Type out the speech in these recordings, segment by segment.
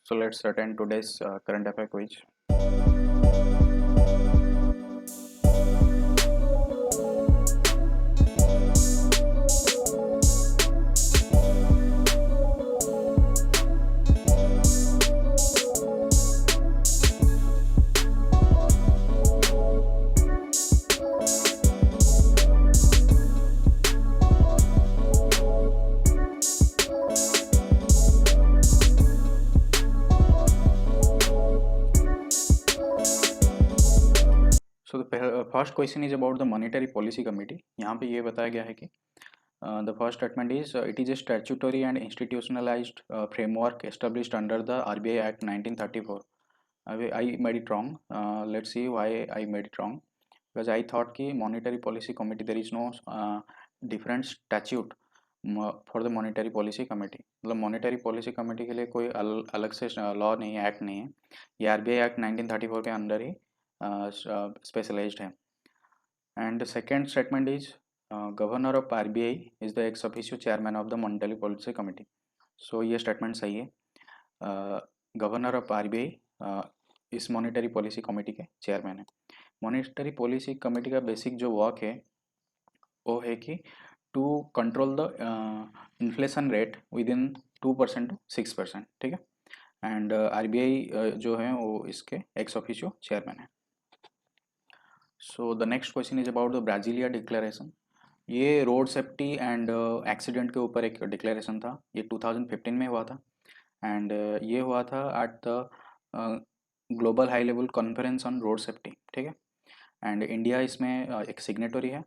So let's attend today's current affair quiz. So the first question is about the Monetary Policy Committee. यहाँ पे ये बताया गया है कि the first statement is it is a statutory and institutionalized framework established under the RBI Act 1934. I made it wrong. Let's see why I made it wrong. Because I thought कि Monetary Policy Committee there is no different statute for the Monetary Policy Committee. मतलब Monetary Policy Committee के लिए कोई अलग से law नहीं है, act नहीं है. ये RBI Act 1934 के अंदर ही स्पेशलाइज्ड है. And the second statement is governor of RBI is the ex officio chairman of the Monetary Policy Committee. So ये statement सही है. गवर्नर ऑफ RBI इस मॉनेटरी पॉलिसी कमेटी के चेयरमैन है. मॉनेटरी पॉलिसी कमेटी का basic जो work है वो है कि to control the inflation rate within 2% to 6%. ठीक है. एंड RBI जो है वो इसके एक्स ऑफिशियो चेयरमैन है. So the next question is about the Brasilia declaration. ये रोड सेफ्टी एंड एक्सीडेंट के ऊपर एक डिक्लेरेशन था. ये 2015 में हुआ था. एंड ये हुआ था at the global high level conference on road safety. ठीक है. एंड इंडिया इसमें एक सिग्नेटरी है.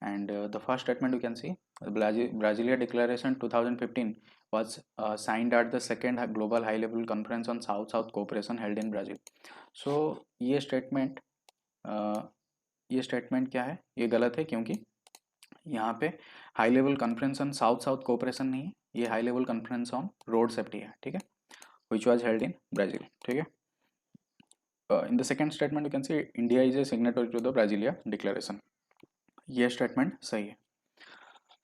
And the first statement you can C Brasilia declaration 2015 was signed at the second global high level conference on south south cooperation held in Brazil. So ये statement क्या है, ये गलत है क्योंकि यहाँ पे high level conference on south south cooperation नहीं है, ये high level conference on road safety है. ठीक है. Which was held in Brazil. ठीक है. In the second statement you can see India is a signatory to the Brasilia declaration. ये statement सही है.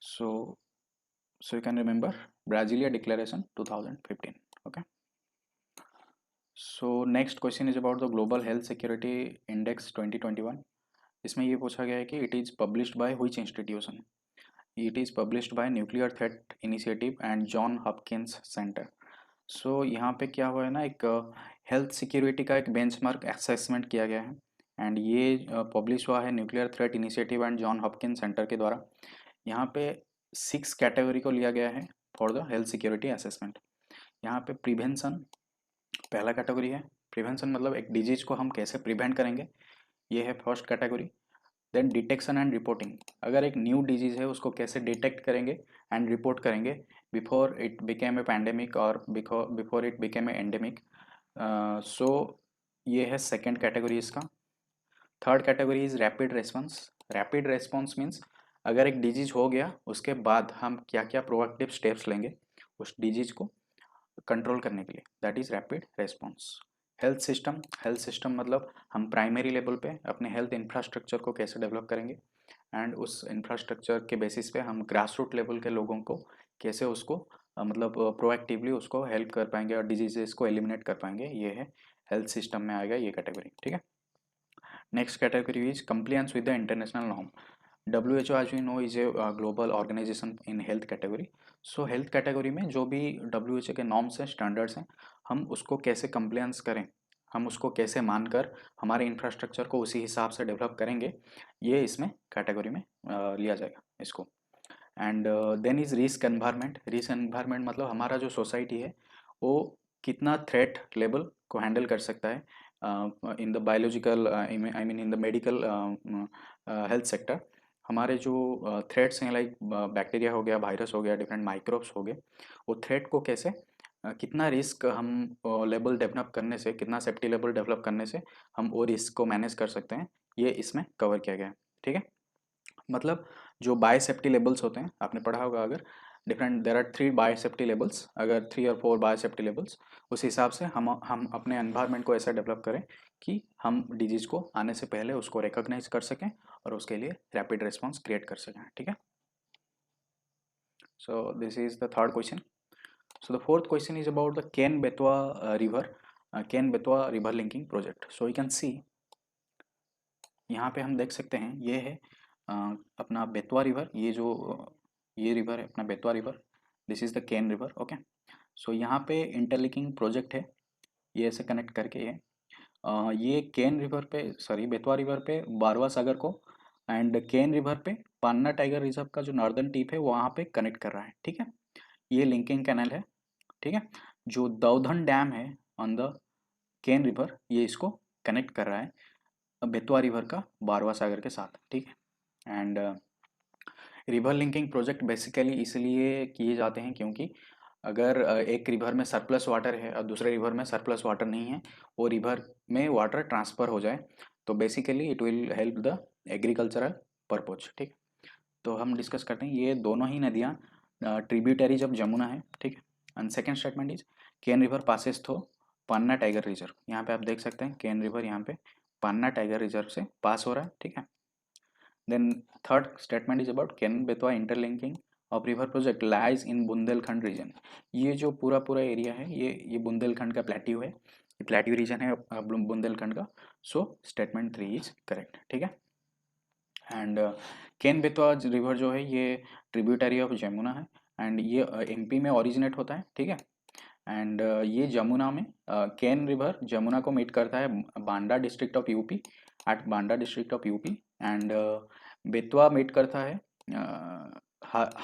सो you can remember Brasilia Declaration 2015. Okay. So next question is about the Global Health Security Index 2021. इसमें ये पूछा गया है कि it is published by which institution? It is published by Nuclear Threat Initiative and John Hopkins Center. So यहाँ पे क्या हुआ है ना, एक हेल्थ सिक्योरिटी का एक बेंचमार्क असेसमेंट किया गया है. एंड ये पब्लिश हुआ है nuclear threat initiative and John Hopkins centre के द्वारा. यहाँ पे 6 कैटेगरी को लिया गया है for the health security assessment. यहाँ पे प्रिवेंशन पहला कैटेगरी है. प्रिवेंशन मतलब एक डिजीज को हम कैसे प्रिवेंट करेंगे, ये है first category. Then detection and reporting, अगर एक न्यू डिजीज है उसको कैसे डिटेक्ट करेंगे एंड रिपोर्ट करेंगे before it became a pandemic और before it became a endemic. So ये है सेकेंड कैटेगरी इसका. Third category is rapid response. Rapid response means अगर एक डिजीज हो गया उसके बाद हम क्या क्या प्रोएक्टिव स्टेप्स लेंगे उस डिजीज को कंट्रोल करने के लिए, that is rapid response. Health system मतलब हम प्राइमरी लेवल पे अपने हेल्थ इंफ्रास्ट्रक्चर को कैसे डेवलप करेंगे एंड उस इंफ्रास्ट्रक्चर के बेसिस पे हम ग्रास रूट लेवल के लोगों को कैसे उसको मतलब प्रोएक्टिवली उसको हेल्प कर पाएंगे और डिजीजेस को एलिमिनेट कर पाएंगे. ये है हेल्थ सिस्टम में आएगा ये कैटेगरी. ठीक है. Next category is compliance with the international norm. WHO as we know is a global organization in health category. So health category में जो भी WHO के नॉर्म्स हैं, स्टैंडर्ड्स हैं, हम उसको कैसे कंप्लायंस करें, हम उसको कैसे मानकर हमारे इंफ्रास्ट्रक्चर को उसी हिसाब से डेवलप करेंगे, ये इसमें कैटेगरी में लिया जाएगा इसको. And then is risk environment. Risk environment मतलब हमारा जो सोसाइटी है वो कितना थ्रेट लेवल को हैंडल कर सकता है in the biological I mean in the medical health sector. हमारे जो थ्रेट्स हैं लाइक बैक्टीरिया हो गया, वायरस हो गया, डिफरेंट माइक्रोब्स हो गए, वो थ्रेट को कैसे कितना रिस्क हम लेवल डेवलप करने से, कितना सेफ्टी लेवल डेवलप करने से हम वो रिस्क को मैनेज कर सकते हैं, ये इसमें कवर किया गया है. ठीक है. मतलब जो बायोसेफ्टी लेवल्स होते हैं आपने पढ़ा होगा, अगर different there are 3 biosafety levels, अगर 3 और 4 बायोसेफ्टी लेवल्स, उस हिसाब से हम अपने एनवायरनमेंट को ऐसा डेवलप करें कि हम डिजीज़ को आने से पहले उसको रिकॉग्नाइज कर सकें और उसके लिए रैपिड रिस्पॉन्स क्रिएट कर सकें. ठीक है. So this is the third question. So the fourth question is about the Ken Betwa river linking project. So you can see यहाँ पे हम देख सकते हैं, ये है अपना बेतवा रिवर, ये रिवर है अपना Betwa river, this is the Ken river. Okay, so यहाँ पे इंटरलिंकिंग प्रोजेक्ट है, ये ऐसे कनेक्ट करके है। ये केन रिवर पे, सॉरी बेतवा रिवर पे बारवा सागर को, एंड केन रिवर पे पन्ना टाइगर रिजर्व का जो नॉर्दर्न टिप है वहाँ पे कनेक्ट कर रहा है। ठीक है, ये लिंकिंग कैनल है। ठीक है, जो दौधन डैम है ऑन द केन रिवर, ये इसको कनेक्ट कर रहा है बेतवा रिवर का बारवा सागर के साथ। ठीक है, and river linking project basically इसलिए किए जाते हैं क्योंकि अगर एक रिवर में सरप्लस वाटर है और दूसरे रिवर में सरप्लस वाटर नहीं है, वो रिवर में वाटर ट्रांसफ़र हो जाए, तो basically it will help the agricultural purpose. ठीक, तो हम डिस्कस करते हैं ये दोनों ही नदियाँ ट्रिब्यूटरीज ऑफ जमुना है। ठीक है, and second statement is Ken river passes through Panna tiger reserve. यहाँ पे आप देख सकते हैं केन रिवर यहाँ पे पन्ना टाइगर रिजर्व से पास हो रहा है। ठीक है, then third statement is about Ken Betwa interlinking of river project lies in Bundelkhand region. ये जो पूरा पूरा एरिया है, ये बुंदेलखंड का प्लेट्यू है, ये प्लेट्यू रीजन है बुंदेलखंड का। So statement 3 is correct. ठीक है, एंड केन बेतवा रिवर जो है ये ट्रिब्यूटरी ऑफ जमुना है, एंड ये एमपी में ओरिजिनेट होता है। ठीक है, एंड ये जमुना में केन रिवर जमुना को मीट करता है Banda district of UP, at Banda district of UP, and Betwa meet करता है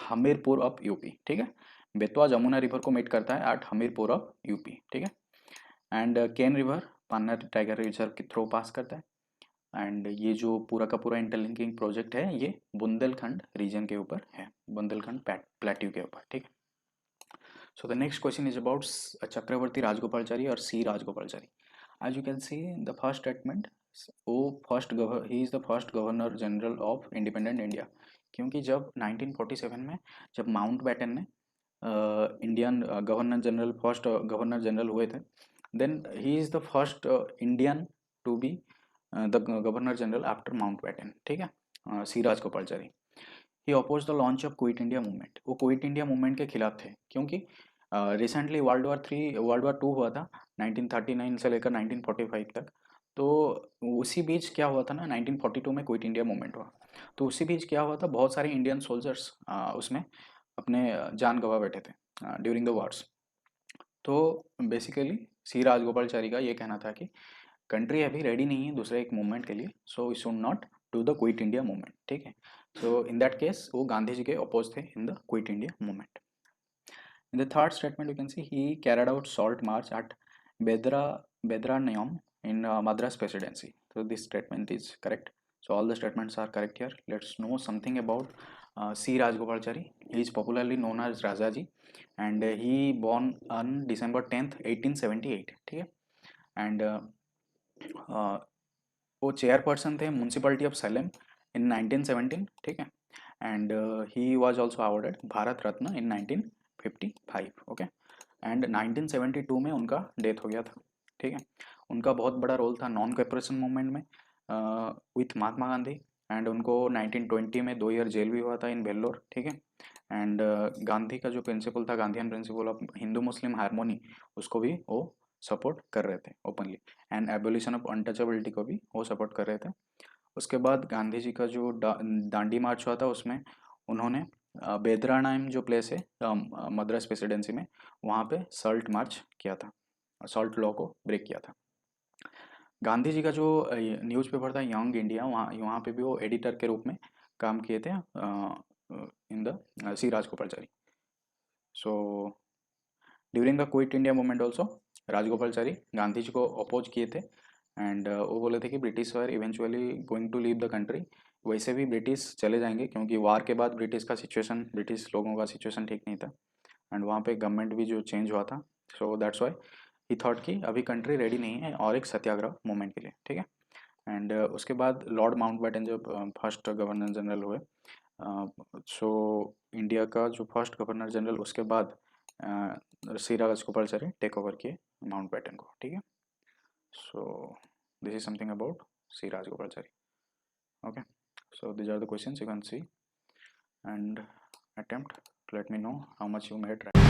हमीरपुर ऑफ यूपी। ठीक है, बेतवा जमुना रिवर को मीट करता है एट हमीरपुर ऑफ यूपी। ठीक है, and Ken river Panna tiger reserve के थ्रू पास करता है, एंड ये जो पूरा का पूरा इंटरलिंकिंग प्रोजेक्ट है ये बुंदेलखंड रीजन के ऊपर है, बुंदेलखंड प्लेट्यू के ऊपर। ठीक है, so the next question is about Chakravarti Rajgopalachari or C Rajgopalachari. As you can see in the first statement, he is the first governor general of independent India. क्योंकि जब 1947 में जब माउंट बैटन ने Indian first governor general हुए थे, then he is the first Indian to be the governor general after Mountbatten. ठीक है, C Rajagopalachari. He oppose the launch of quit India movement, वो क्विट इंडिया मूवमेंट के खिलाफ थे क्योंकि रिसेंटली वर्ल्ड वार 2 हुआ था 1939 से लेकर 1945 तक। तो उसी बीच क्या हुआ था ना, 1942 में क्विट इंडिया मूवमेंट हुआ, तो उसी बीच क्या हुआ था, बहुत सारे इंडियन सोल्जर्स उसमें अपने जान गंवा बैठे थे ड्यूरिंग द वार्स। तो बेसिकली सी राजगोपालचारी का ये कहना था कि कंट्री अभी रेडी नहीं है दूसरे एक मूवमेंट के लिए, so we should not do the quit India movement. ठीक है, सो इन दैट केस वो गांधी जी के अपोज थे in the quit India movement. In the third statement, you can see he carried out salt march at Bedranayam in Madras Presidency. So this statement is correct. So all the statements are correct here. Let's know something about C. Rajgopalachari. He is popularly known as Rajaji, and he born on December 10th, 1878. ठीक है, and वो chairperson थे municipality of Salem इन 1917। ठीक है, and he was also awarded Bharat Ratna in 1955। Okay, and 1972 में उनका death हो गया था। ठीक है, उनका बहुत बड़ा रोल था नॉन कॉपरेशन मूवमेंट में विथ महात्मा गांधी, एंड उनको 1920 में 2 ईयर जेल भी हुआ था इन वेल्लोर। ठीक है, एंड गांधी का जो प्रिंसिपल था, Gandhian principle of Hindu Muslim harmony, उसको भी वो सपोर्ट कर रहे थे openly, and abolition of untouchability को भी वो सपोर्ट कर रहे थे। उसके बाद गांधी जी का जो दांडी मार्च हुआ था उसमें उन्होंने बेदरानाइम जो प्लेस है मद्रास प्रेसिडेंसी में, वहाँ पे सॉल्ट मार्च किया था, सॉल्ट लॉ को ब्रेक किया था। गांधी जी का जो न्यूज़पेपर था यंग इंडिया, वहाँ पे भी वो एडिटर के रूप में काम किए थे in the C Rajagopalachari. So during the quit India movement also Rajagopalachari Gandhi ji को अपोज किए थे, एंड वो बोले थे कि British were eventually going to leave the country. वैसे भी ब्रिटिश चले जाएंगे क्योंकि वार के बाद ब्रिटिश लोगों का सिचुएशन ठीक नहीं था, एंड वहाँ पे गवर्नमेंट भी जो चेंज हुआ था, so that's why he thought कि अभी कंट्री रेडी नहीं है और एक सत्याग्रह मूवमेंट के लिए। ठीक है, एंड उसके बाद लॉर्ड माउंटबेटन जब फर्स्ट गवर्नर जनरल हुए, सो इंडिया का जो फर्स्ट गवर्नर जनरल, उसके बाद सी राजगोपालचारी टेक ओवर किए माउंटबेटन को। ठीक है, सो this is something about C. Rajgopalachari. Okay, so these are the questions you can see and attempt. Let me know how much you made right.